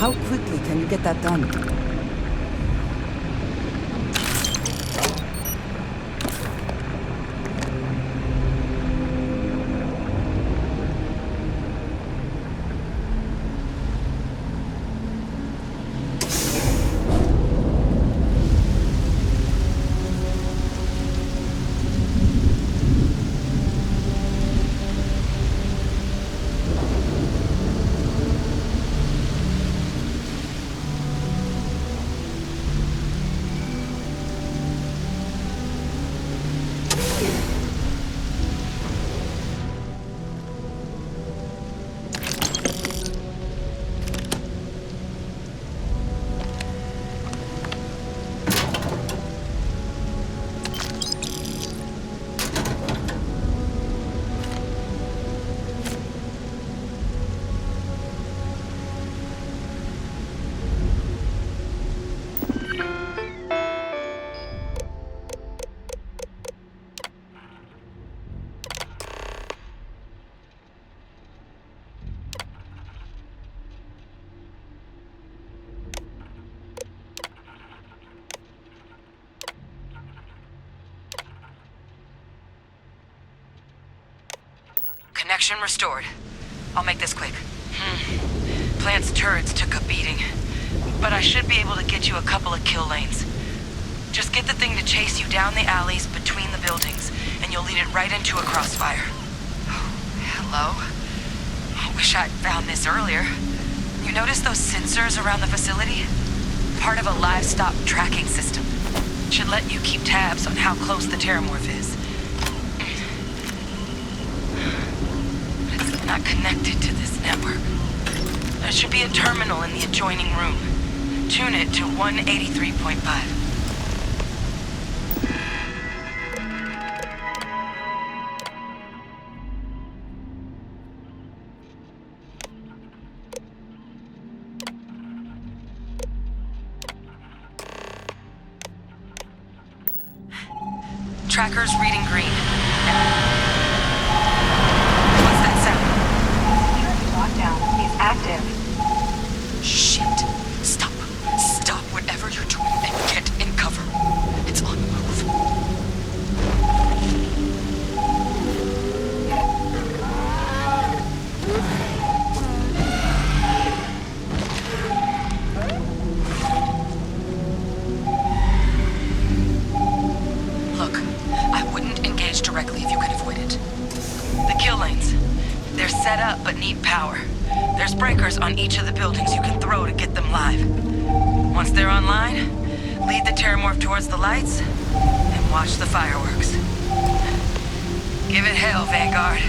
How quickly can you get that done? Connection restored. I'll make this quick. Plant's turrets took a beating, but I should be able to get you a couple of kill lanes. Just get the thing to chase you down the alleys between the buildings, and you'll lead it right into a crossfire. Oh, hello. I wish I'd found this earlier. You notice those sensors around the facility? Part of a livestock tracking system. Should let you keep tabs on how close the terrormorph is. It's not connected to this network. There should be a terminal in the adjoining room. Tune it to 183.5. Tracker's reading green. What's that sound? Lockdown is active. Shit. Stop. Stop whatever you're doing and get in cover. It's on the move. Look, I wouldn't engage directly if you could avoid it. The kill lanes. They're set up but need power. There's breakers on each of the buildings you can throw to get them live. Once they're online, lead the terrormorph towards the lights and watch the fireworks. Give it hell, Vanguard.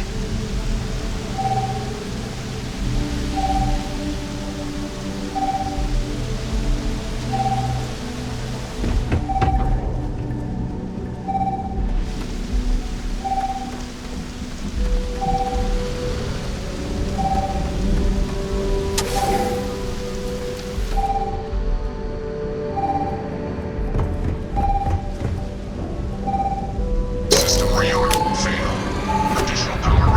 System rearm fail. Additional power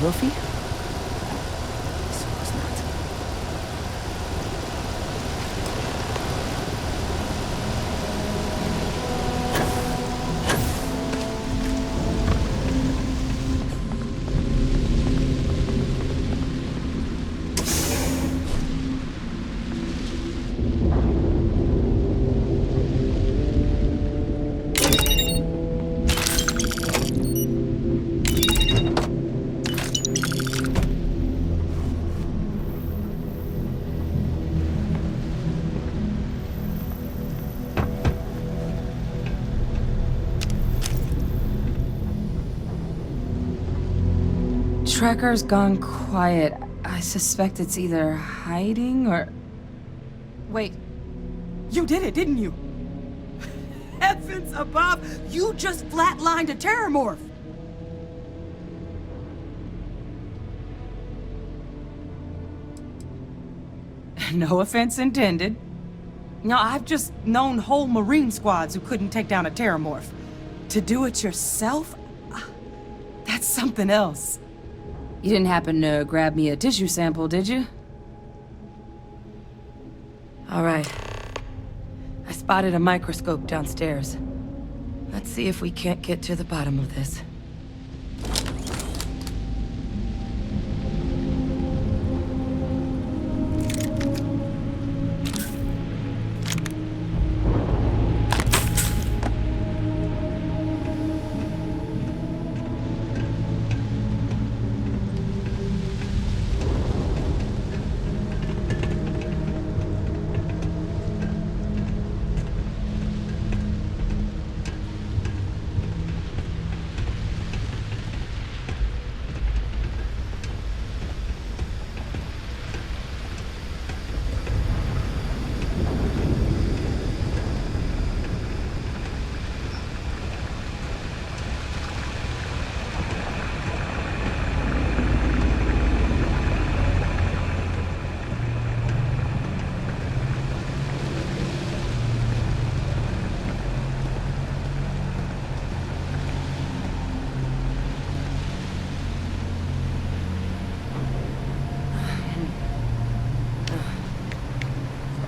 trophy? I suppose not. Tracker's gone quiet. I suspect it's either hiding or... Wait. You did it, didn't you? Heavens above! You just flatlined a terrormorph! No offense intended. Now, I've just known whole Marine squads who couldn't take down a terrormorph. To do it yourself? That's something else. You didn't happen to grab me a tissue sample, did you? All right. I spotted a microscope downstairs. Let's see if we can't get to the bottom of this.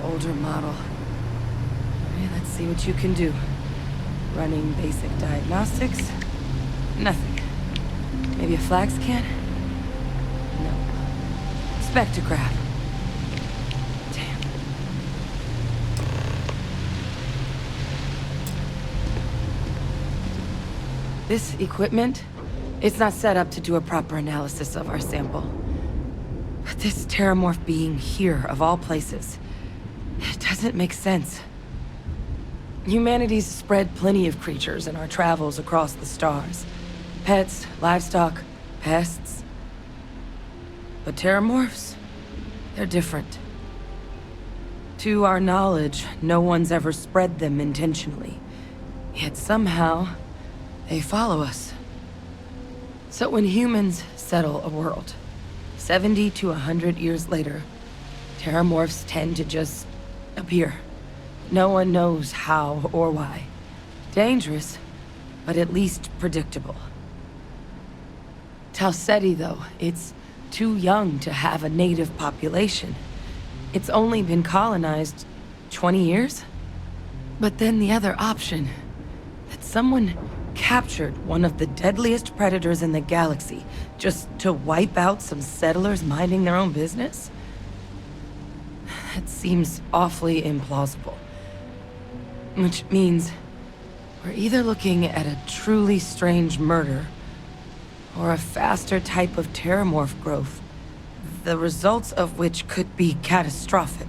Older model. Okay, let's see what you can do. Running basic diagnostics. Nothing. Maybe a flax can? No. Spectrograph. Damn. This equipment, it's not set up to do a proper analysis of our sample. But this terrormorph being here, of all places, it doesn't make sense. Humanity's spread plenty of creatures in our travels across the stars. Pets, livestock, pests. But terrormorphs, they're different. To our knowledge, no one's ever spread them intentionally. Yet somehow, they follow us. So when humans settle a world, 70 to 100 years later, terrormorphs tend to just appear. No one knows how or why. Dangerous, but at least predictable. Tau Ceti, though, it's too young to have a native population. It's only been colonized 20 years? But then the other option, that someone captured one of the deadliest predators in the galaxy just to wipe out some settlers minding their own business? That seems awfully implausible. Which means we're either looking at a truly strange murder or a faster type of terrormorph growth, the results of which could be catastrophic.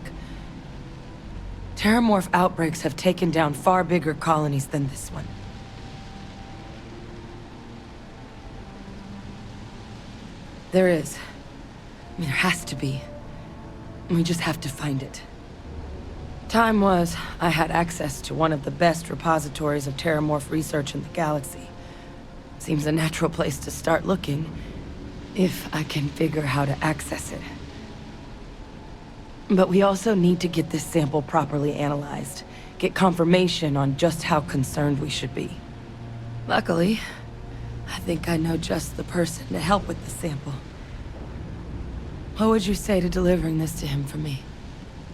Terrormorph outbreaks have taken down far bigger colonies than this one. There is. I mean, there has to be. We just have to find it. Time was, I had access to one of the best repositories of terrormorph research in the galaxy. Seems a natural place to start looking, if I can figure how to access it. But we also need to get this sample properly analyzed, get confirmation on just how concerned we should be. Luckily, I think I know just the person to help with the sample. What would you say to delivering this to him for me?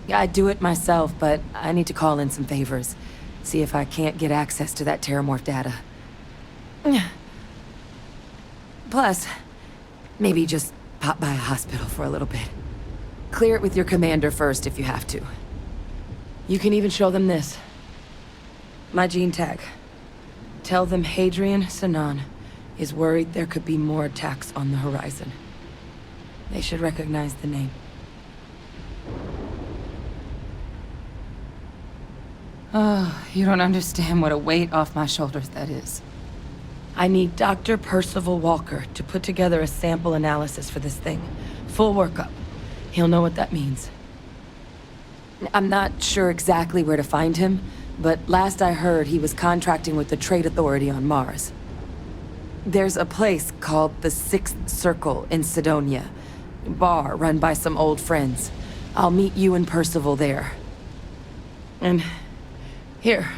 Yeah, I'd do it myself, but I need to call in some favors. See if I can't get access to that terrormorph data. Plus, maybe just pop by a hospital for a little bit. Clear it with your commander first if you have to. You can even show them this. My gene tag. Tell them Hadrian Sanan is worried there could be more attacks on the horizon. They should recognize the name. Oh, you don't understand what a weight off my shoulders that is. I need Dr. Percival Walker to put together a sample analysis for this thing. Full workup. He'll know what that means. I'm not sure exactly where to find him, but last I heard he was contracting with the Trade Authority on Mars. There's a place called the Sixth Circle in Sidonia. Bar run by some old friends. I'll meet you and Percival there. And here.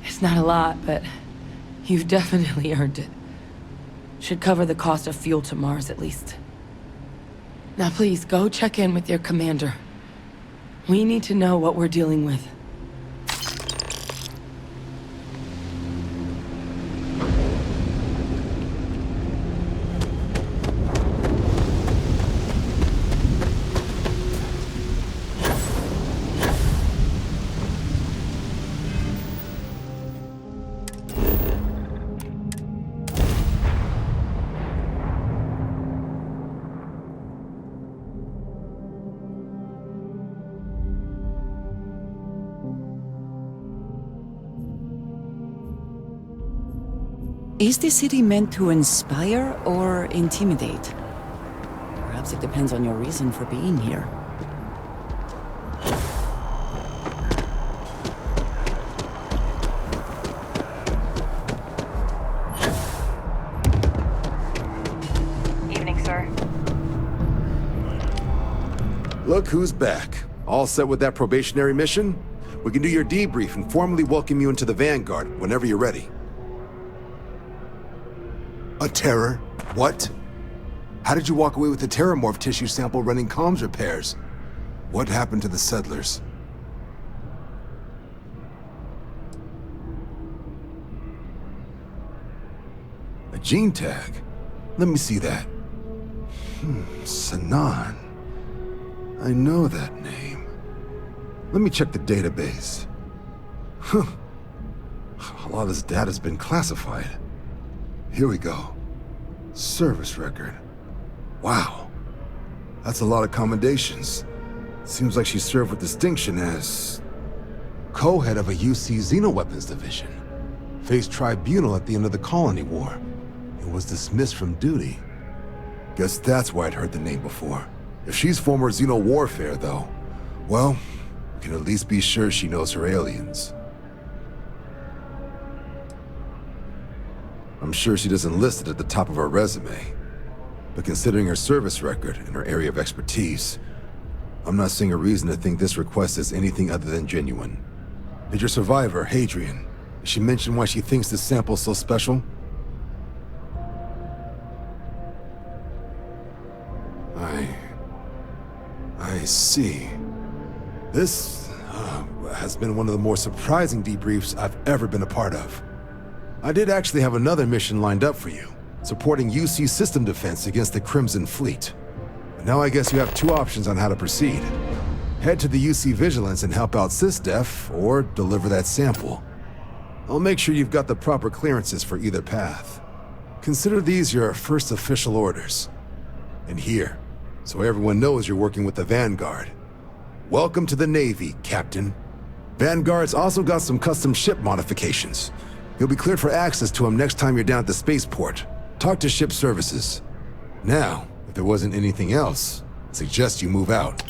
It's not a lot, but you've definitely earned it. Should cover the cost of fuel to Mars at least. Now please, go check in with your commander. We need to know what we're dealing with. Is the city meant to inspire or intimidate? Perhaps it depends on your reason for being here. Evening, sir. Look who's back. All set with that probationary mission? We can do your debrief and formally welcome you into the Vanguard whenever you're ready. A terror? What? How did you walk away with the terrormorph tissue sample running comms repairs? What happened to the settlers? A gene tag? Let me see that. Sanan. I know that name. Let me check the database. Huh. A lot of this data's been classified. Here we go. Service record. Wow. That's a lot of commendations. Seems like she served with distinction as co-head of a UC Xenoweapons division. Faced tribunal at the end of the Colony War. And was dismissed from duty. Guess that's why I'd heard the name before. If she's former Xeno warfare, though, well, we can at least be sure she knows her aliens. I'm sure she doesn't list it at the top of her resume. But considering her service record and her area of expertise, I'm not seeing a reason to think this request is anything other than genuine. Did your survivor, Hadrian, did she mention why she thinks this sample's so special? I see. This has been one of the more surprising debriefs I've ever been a part of. I did actually have another mission lined up for you, supporting UC system defense against the Crimson Fleet. But now I guess you have two options on how to proceed. Head to the UC Vigilance and help out SysDef, or deliver that sample. I'll make sure you've got the proper clearances for either path. Consider these your first official orders. And here, so everyone knows you're working with the Vanguard. Welcome to the Navy, Captain. Vanguard's also got some custom ship modifications. You'll be cleared for access to them next time you're down at the spaceport. Talk to ship services. Now, if there wasn't anything else, I suggest you move out.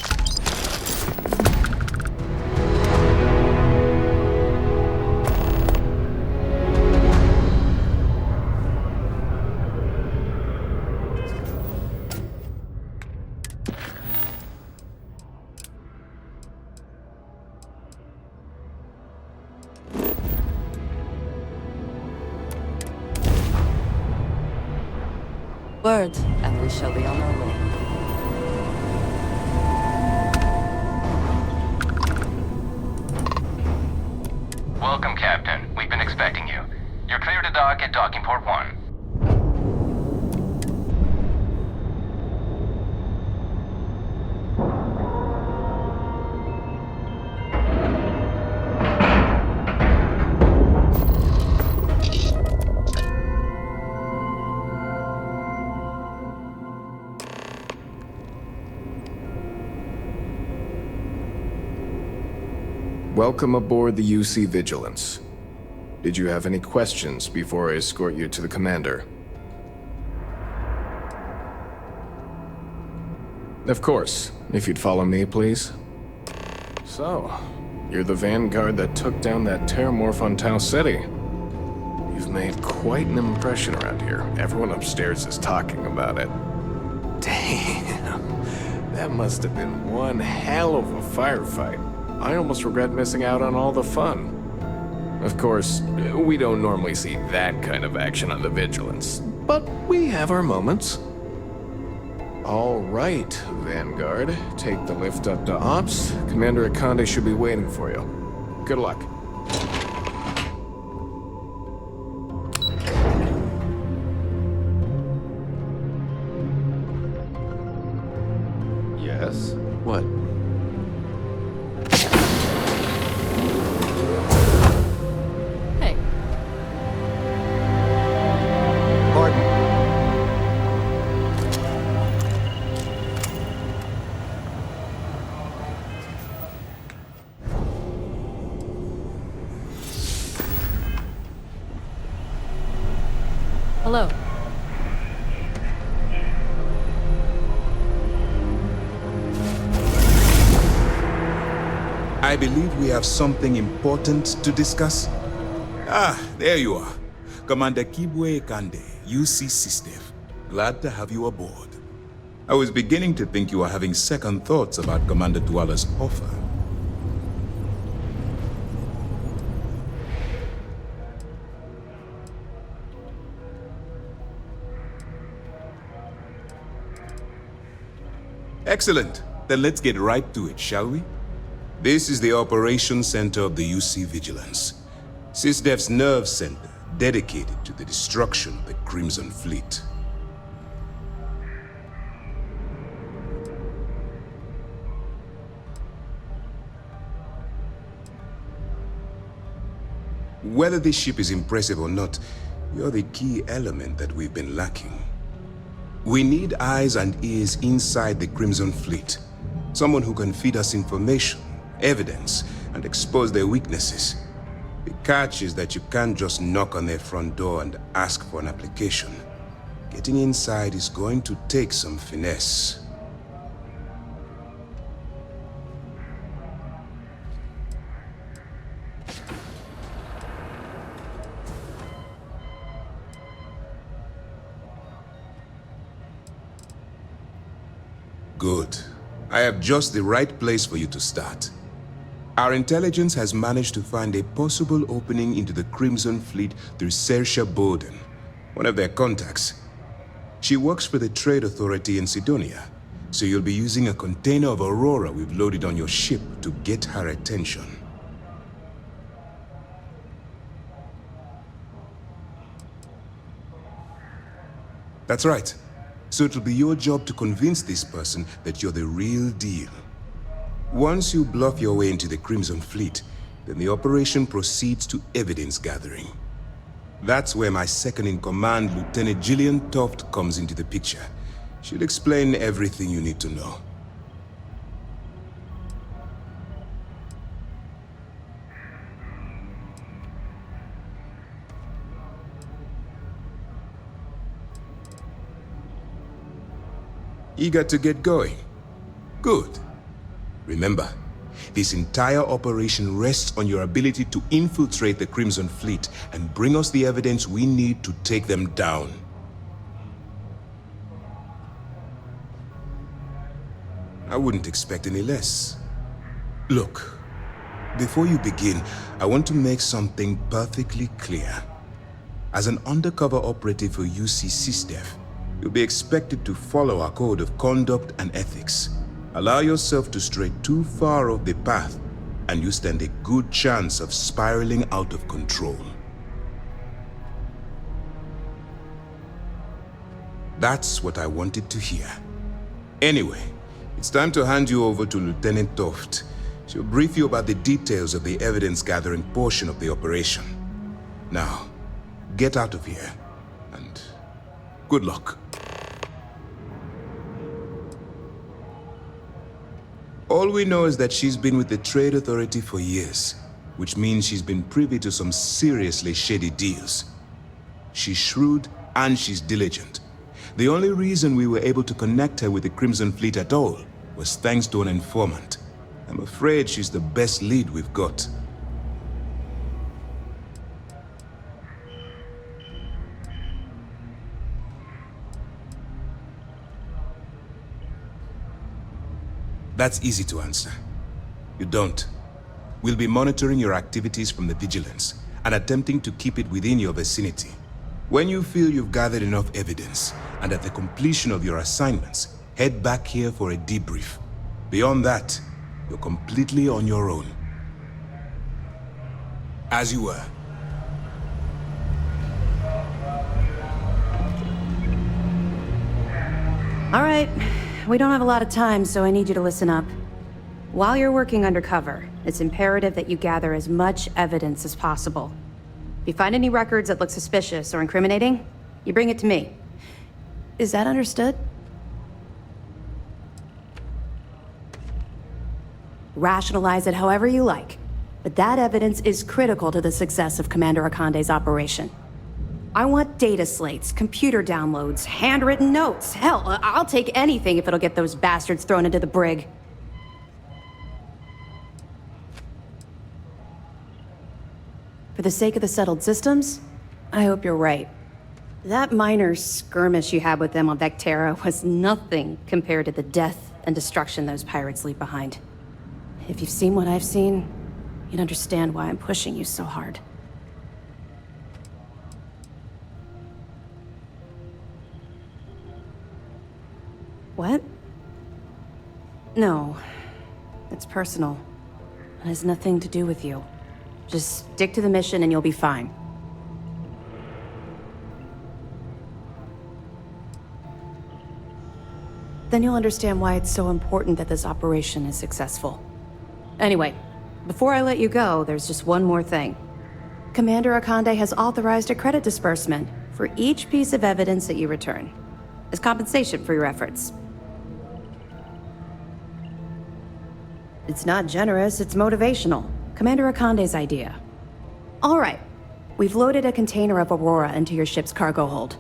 Word, and we shall be on our way. Welcome, Captain. We've been expecting you. You're clear to dock at docking port 1. Welcome aboard the UC Vigilance. Did you have any questions before I escort you to the commander? Of course, if you'd follow me, please. So, you're the vanguard that took down that terrormorph on Tau City. You've made quite an impression around here. Everyone upstairs is talking about it. Damn, that must have been one hell of a firefight. I almost regret missing out on all the fun. Of course, we don't normally see that kind of action on the Vigilance, but we have our moments. All right, Vanguard. Take the lift up to Ops. Commander Akande should be waiting for you. Good luck. Yes? What? Hey. Pardon? Hello. I believe we have something important to discuss. Ah, there you are. Commander Kibwe Kande, UC SysDev. Glad to have you aboard. I was beginning to think you were having second thoughts about Commander Tuala's offer. Excellent. Then let's get right to it, shall we? This is the operations center of the UC Vigilance. SysDev's nerve center, dedicated to the destruction of the Crimson Fleet. Whether this ship is impressive or not, you're the key element that we've been lacking. We need eyes and ears inside the Crimson Fleet. Someone who can feed us information, evidence, and expose their weaknesses. The catch is that you can't just knock on their front door and ask for an application. Getting inside is going to take some finesse. Good. I have just the right place for you to start. Our intelligence has managed to find a possible opening into the Crimson Fleet through Saoirse Bowden, one of their contacts. She works for the Trade Authority in Sidonia, so you'll be using a container of Aurora we've loaded on your ship to get her attention. That's right. So it'll be your job to convince this person that you're the real deal. Once you bluff your way into the Crimson Fleet, then the operation proceeds to evidence gathering. That's where my second-in-command, Lieutenant Gillian Toft, comes into the picture. She'll explain everything you need to know. Eager to get going? Good. Remember, this entire operation rests on your ability to infiltrate the Crimson Fleet and bring us the evidence we need to take them down. I wouldn't expect any less. Look, before you begin, I want to make something perfectly clear. As an undercover operative for UC SysDev, you'll be expected to follow our code of conduct and ethics. Allow yourself to stray too far off the path, and you stand a good chance of spiraling out of control. That's what I wanted to hear. Anyway, it's time to hand you over to Lieutenant Toft. She'll brief you about the details of the evidence-gathering portion of the operation. Now, get out of here, and good luck. All we know is that she's been with the Trade Authority for years, which means she's been privy to some seriously shady deals. She's shrewd and she's diligent. The only reason we were able to connect her with the Crimson Fleet at all was thanks to an informant. I'm afraid she's the best lead we've got. That's easy to answer. You don't. We'll be monitoring your activities from the Vigilance and attempting to keep it within your vicinity. When you feel you've gathered enough evidence, and at the completion of your assignments, head back here for a debrief. Beyond that, you're completely on your own. As you were. All right. We don't have a lot of time, so I need you to listen up. While you're working undercover, it's imperative that you gather as much evidence as possible. If you find any records that look suspicious or incriminating, you bring it to me. Is that understood? Rationalize it however you like, but that evidence is critical to the success of Commander Akande's operation. I want data slates, computer downloads, handwritten notes. Hell, I'll take anything if it'll get those bastards thrown into the brig. For the sake of the settled systems, I hope you're right. That minor skirmish you had with them on Vectera was nothing compared to the death and destruction those pirates leave behind. If you've seen what I've seen, you'd understand why I'm pushing you so hard. What? No. It's personal. It has nothing to do with you. Just stick to the mission and you'll be fine. Then you'll understand why it's so important that this operation is successful. Anyway, before I let you go, there's just one more thing. Commander Akande has authorized a credit disbursement for each piece of evidence that you return, as compensation for your efforts. It's not generous, it's motivational. Commander Akande's idea. All right, we've loaded a container of Aurora into your ship's cargo hold.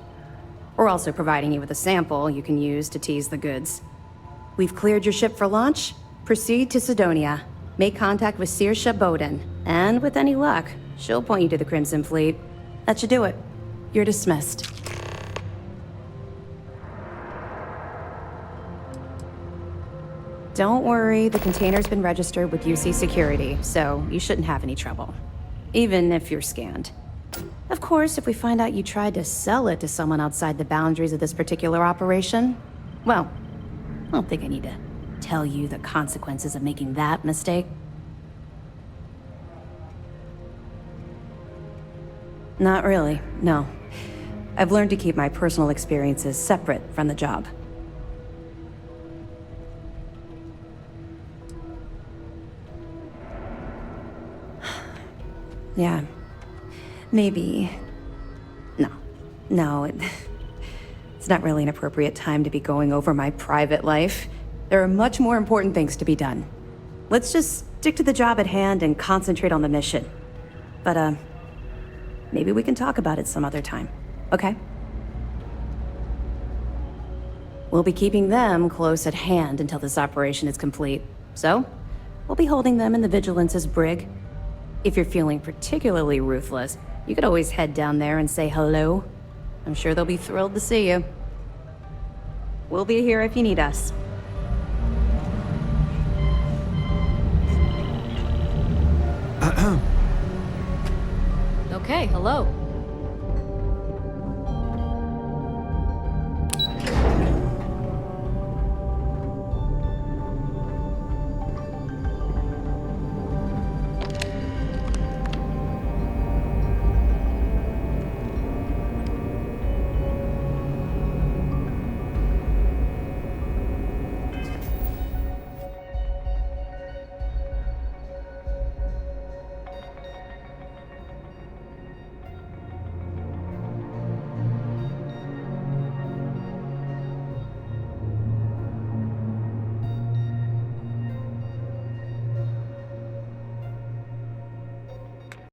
We're also providing you with a sample you can use to tease the goods. We've cleared your ship for launch. Proceed to Sidonia. Make contact with Saoirse Bowden, and with any luck, she'll point you to the Crimson Fleet. That should do it. You're dismissed. Don't worry, the container's been registered with UC Security, so you shouldn't have any trouble. Even if you're scanned. Of course, if we find out you tried to sell it to someone outside the boundaries of this particular operation, well, I don't think I need to tell you the consequences of making that mistake. Not really, no. I've learned to keep my personal experiences separate from the job. Yeah. Maybe. No, it's not really an appropriate time to be going over my private life. There are much more important things to be done. Let's just stick to the job at hand and concentrate on the mission. But, maybe we can talk about it some other time, okay? We'll be keeping them close at hand until this operation is complete. So, we'll be holding them in the Vigilance's brig. If you're feeling particularly ruthless, you could always head down there and say hello. I'm sure they'll be thrilled to see you. We'll be here if you need us. Okay, hello.